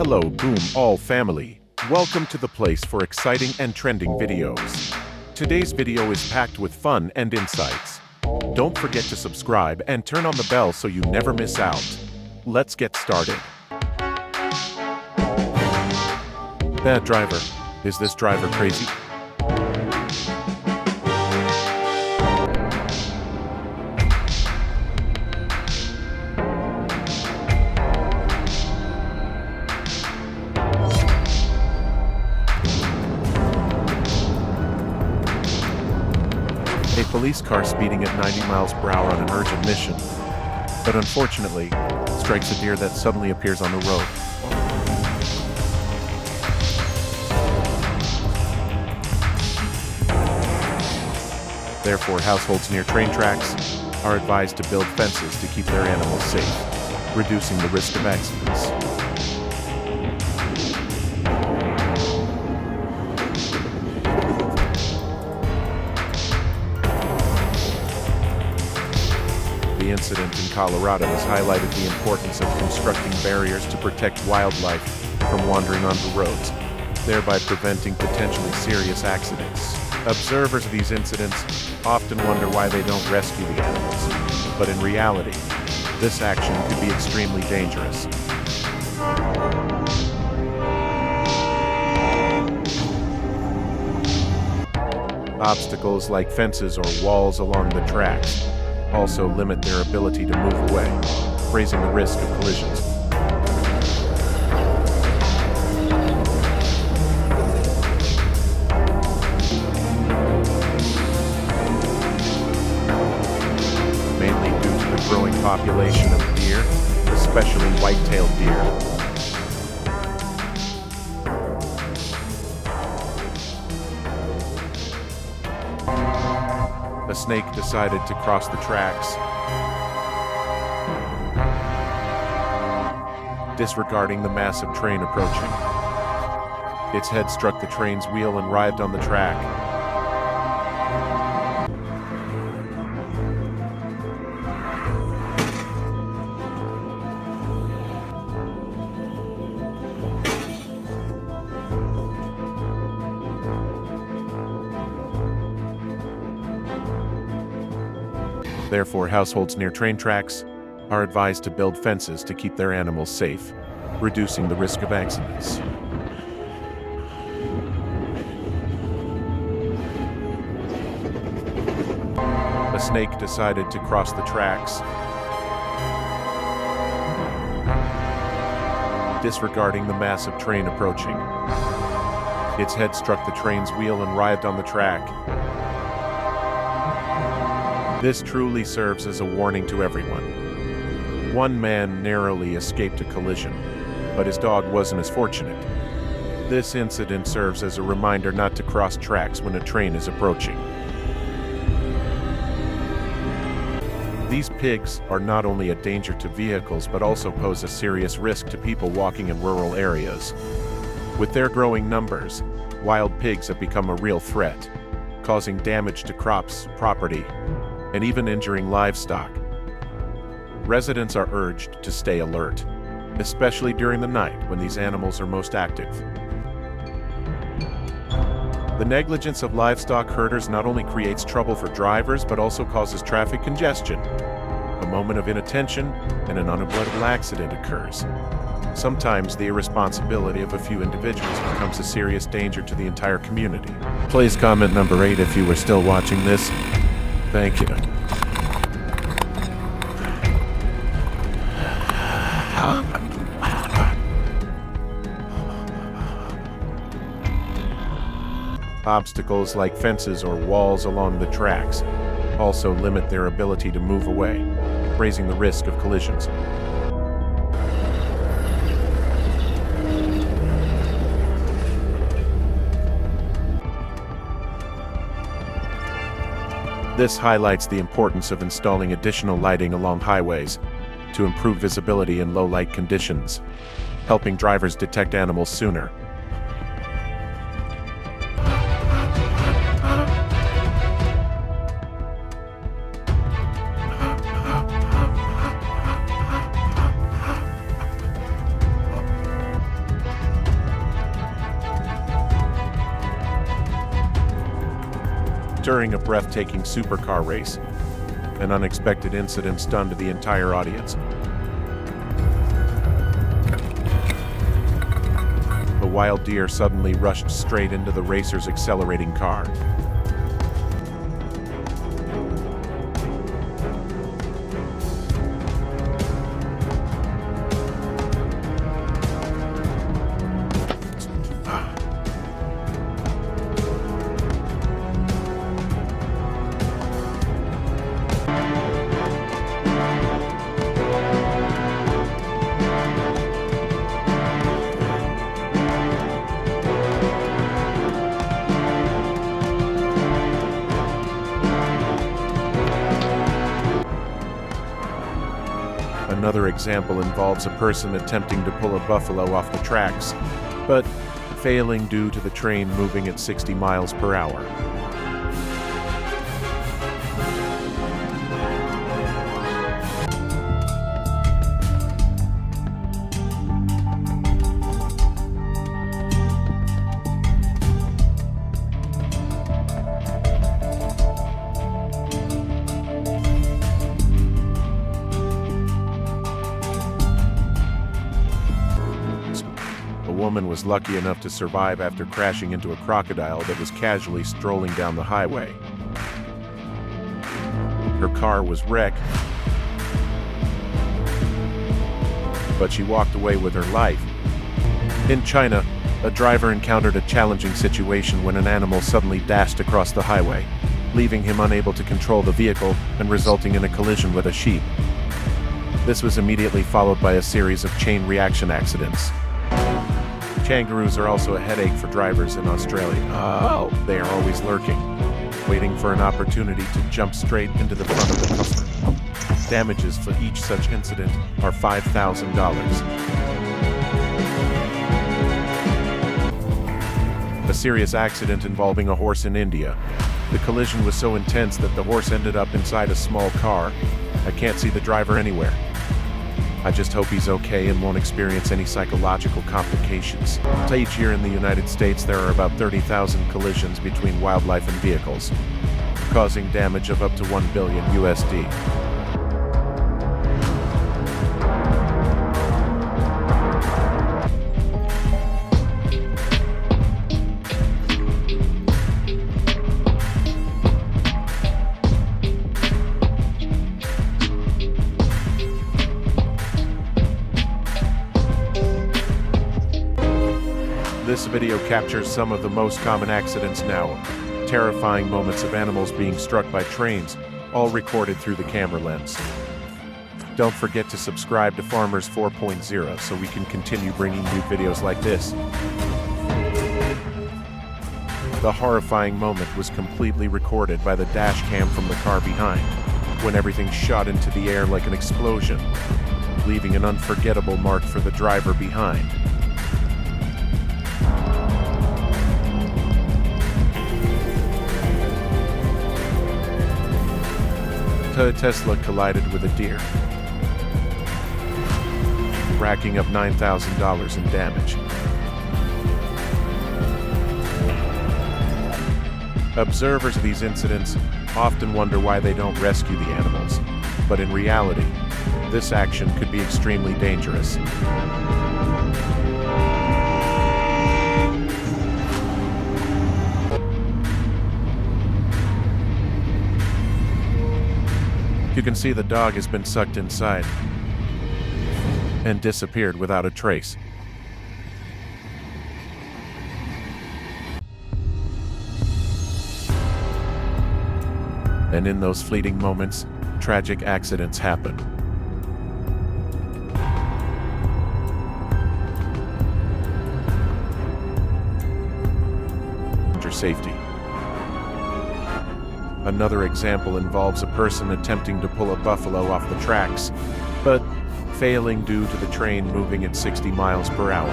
Hello, Boom All family. Welcome to the place for exciting and trending videos. Today's video is packed with fun and insights. Don't forget to subscribe and turn on the bell so you never miss out. Let's get started. Bad driver. Is this driver crazy? A police car speeding at 90 miles per hour on an urgent mission, but unfortunately, strikes a deer that suddenly appears on the road. Therefore, households near train tracks are advised to build fences to keep their animals safe, reducing the risk of accidents. The incident in Colorado has highlighted the importance of constructing barriers to protect wildlife from wandering onto roads, thereby preventing potentially serious accidents. Observers of these incidents often wonder why they don't rescue the animals, but in reality, this action could be extremely dangerous. Obstacles like fences or walls along the tracks also limit their ability to move away, raising the risk of collisions. Mainly due to the growing population of deer, especially white-tailed deer. A snake decided to cross the tracks, disregarding the massive train approaching. Its head struck the train's wheel and writhed on the track. Therefore, households near train tracks are advised to build fences to keep their animals safe, reducing the risk of accidents. A snake decided to cross the tracks, disregarding the massive train approaching. Its head struck the train's wheel and writhed on the track. This truly serves as a warning to everyone. One man narrowly escaped a collision, but his dog wasn't as fortunate. This incident serves as a reminder not to cross tracks when a train is approaching. These pigs are not only a danger to vehicles but also pose a serious risk to people walking in rural areas. With their growing numbers, wild pigs have become a real threat, causing damage to crops, property, and even injuring livestock. Residents are urged to stay alert, especially during the night when these animals are most active. The negligence of livestock herders not only creates trouble for drivers but also causes traffic congestion. A moment of inattention and an unavoidable accident occurs. Sometimes the irresponsibility of a few individuals becomes a serious danger to the entire community. Please comment number 8 if you were still watching this. Thank you. Obstacles like fences or walls along the tracks also limit their ability to move away, raising the risk of collisions. This highlights the importance of installing additional lighting along highways to improve visibility in low-light conditions, helping drivers detect animals sooner. during a breathtaking supercar race. An unexpected incident stunned the entire audience. A wild deer suddenly rushed straight into the racer's accelerating car. Another example involves a person attempting to pull a buffalo off the tracks, but failing due to the train moving at 60 miles per hour. A woman was lucky enough to survive after crashing into a crocodile that was casually strolling down the highway. Her car was wrecked, but she walked away with her life. In China, a driver encountered a challenging situation when an animal suddenly dashed across the highway, leaving him unable to control the vehicle and resulting in a collision with a sheep. This was immediately followed by a series of chain reaction accidents. Kangaroos are also a headache for drivers in Australia. They are always lurking, waiting for an opportunity to jump straight into the front of the customer. Damages for each such incident are $5,000. A serious accident involving a horse in India. The collision was so intense that the horse ended up inside a small car. I can't see the driver anywhere. I just hope he's okay and won't experience any psychological complications. Each year in the United States, there are about 30,000 collisions between wildlife and vehicles, causing damage of up to $1 billion USD. This video captures some of the most common accidents now. Terrifying moments of animals being struck by trains, all recorded through the camera lens. Don't forget to subscribe to Farmers 4.0 so we can continue bringing you videos like this. The horrifying moment was completely recorded by the dash cam from the car behind, when everything shot into the air like an explosion, leaving an unforgettable mark for the driver behind. Tesla collided with a deer, racking up $9,000 in damage. Observers of these incidents often wonder why they don't rescue the animals, but in reality, this action could be extremely dangerous. You can see the dog has been sucked inside and disappeared without a trace. And in those fleeting moments, tragic accidents happen. Your safety. Another example involves a person attempting to pull a buffalo off the tracks, but failing due to the train moving at 60 miles per hour.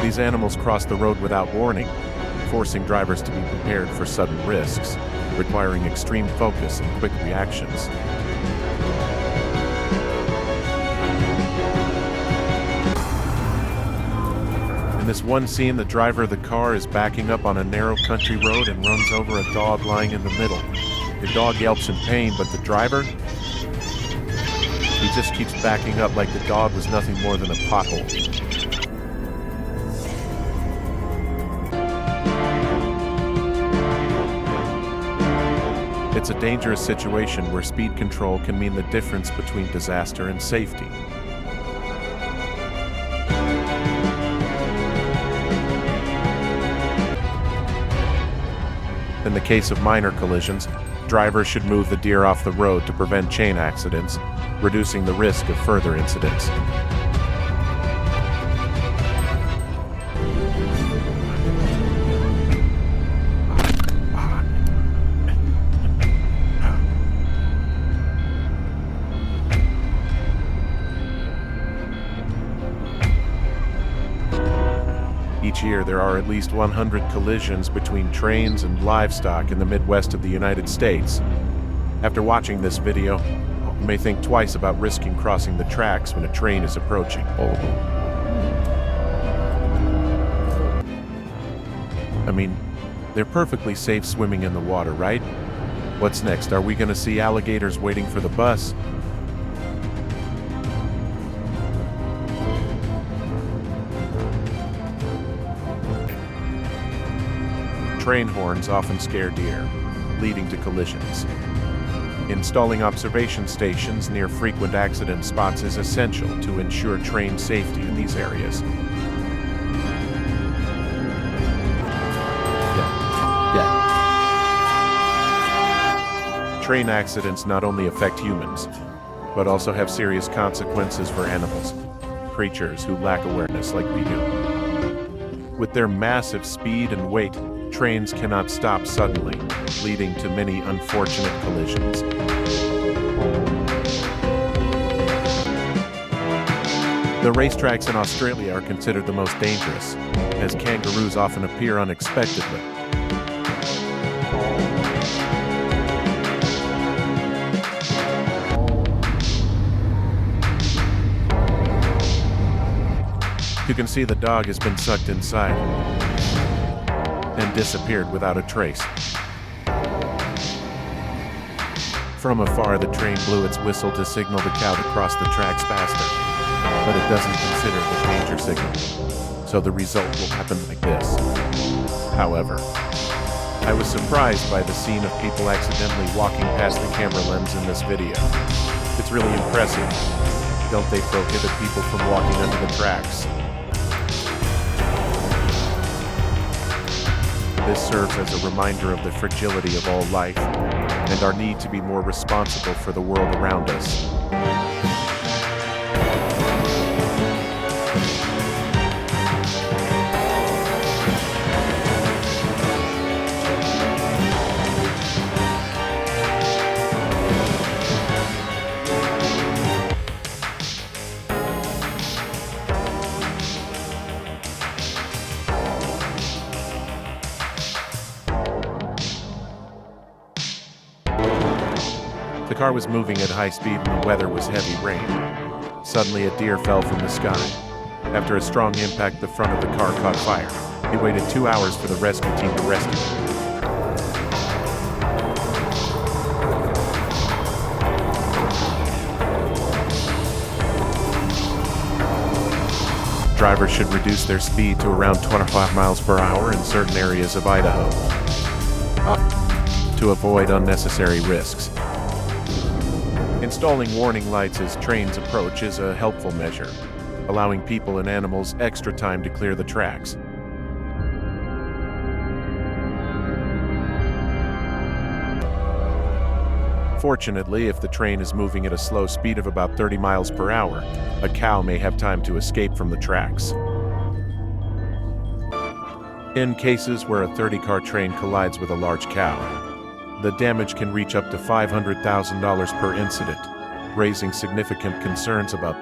These animals cross the road without warning, forcing drivers to be prepared for sudden risks, requiring extreme focus and quick reactions. In this one scene, the driver of the car is backing up on a narrow country road and runs over a dog lying in the middle. The dog yelps in pain, but the driver, he just keeps backing up like the dog was nothing more than a pothole. It's a dangerous situation where speed control can mean the difference between disaster and safety. In the case of minor collisions, drivers should move the deer off the road to prevent chain accidents, reducing the risk of further incidents. Each year, there are at least 100 collisions between trains and livestock in the Midwest of the United States. After watching this video, you may think twice about risking crossing the tracks when a train is approaching. I mean, they're perfectly safe swimming in the water, right? What's next? Are we going to see alligators waiting for the bus? Train horns often scare deer, leading to collisions. Installing observation stations near frequent accident spots is essential to ensure train safety in these areas. Train accidents not only affect humans, but also have serious consequences for animals, creatures who lack awareness like we do. With their massive speed and weight, trains cannot stop suddenly, leading to many unfortunate collisions. The racetracks in Australia are considered the most dangerous, as kangaroos often appear unexpectedly. You can see the dog has been sucked inside and disappeared without a trace. From afar, the train blew its whistle to signal the cow to cross the tracks faster, but it doesn't consider the danger signal, so the result will happen like this. However, I was surprised by the scene of people accidentally walking past the camera lens in this video. It's really impressive. Don't they prohibit people from walking under the tracks? This serves as a reminder of the fragility of all life and our need to be more responsible for the world around us. The car was moving at high speed when the weather was heavy rain. Suddenly, a deer fell from the sky. After a strong impact, the front of the car caught fire. He waited 2 hours for the rescue team to rescue him. Drivers should reduce their speed to around 25 miles per hour in certain areas of Idaho to avoid unnecessary risks. Installing warning lights as trains approach is a helpful measure, allowing people and animals extra time to clear the tracks. Fortunately, if the train is moving at a slow speed of about 30 miles per hour, a cow may have time to escape from the tracks. In cases where a 30-car train collides with a large cow, the damage can reach up to $500,000 per incident, raising significant concerns about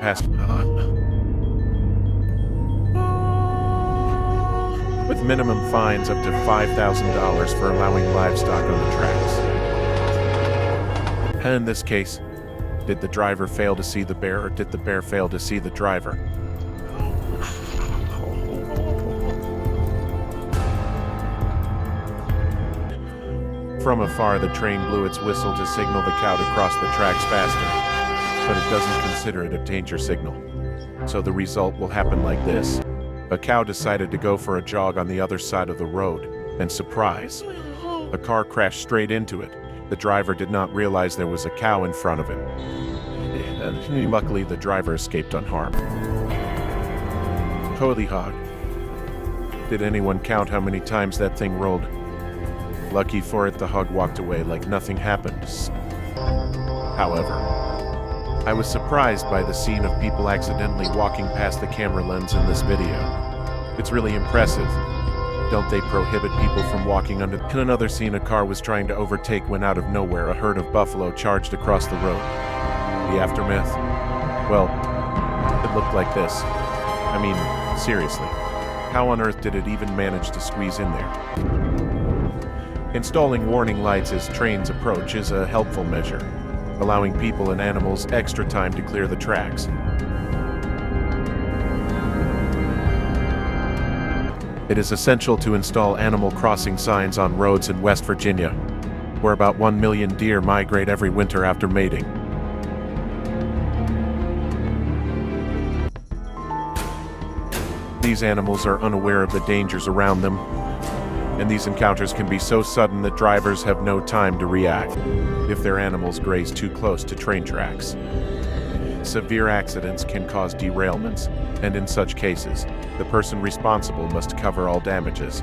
with minimum fines up to $5,000 for allowing livestock on the tracks. In this case, did the driver fail to see the bear, or did the bear fail to see the driver? From afar, the train blew its whistle to signal the cow to cross the tracks faster, but it doesn't consider it a danger signal. So the result will happen like this. A cow decided to go for a jog on the other side of the road, and surprise, a car crashed straight into it. The driver did not realize there was a cow in front of him. And luckily, the driver escaped unharmed. Holy hog. Did anyone count how many times that thing rolled? Lucky for it, the hog walked away like nothing happened. However, I was surprised by the scene of people accidentally walking past the camera lens in this video. It's really impressive. Don't they prohibit people from walking under? In another scene, a car was trying to overtake when out of nowhere a herd of buffalo charged across the road. The aftermath? Well, it looked like this. I mean, seriously, how on earth did it even manage to squeeze in there? Installing warning lights as trains approach is a helpful measure, allowing people and animals extra time to clear the tracks. It is essential to install animal crossing signs on roads in West Virginia, where about 1 million deer migrate every winter after mating. These animals are unaware of the dangers around them, and these encounters can be so sudden that drivers have no time to react if their animals graze too close to train tracks. Severe accidents can cause derailments, and in such cases, the person responsible must cover all damages.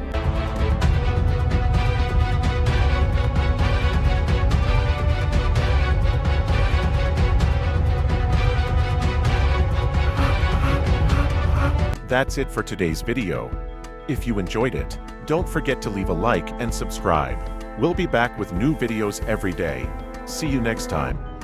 That's it for today's video. If you enjoyed it, don't forget to leave a like and subscribe. We'll be back with new videos every day. See you next time.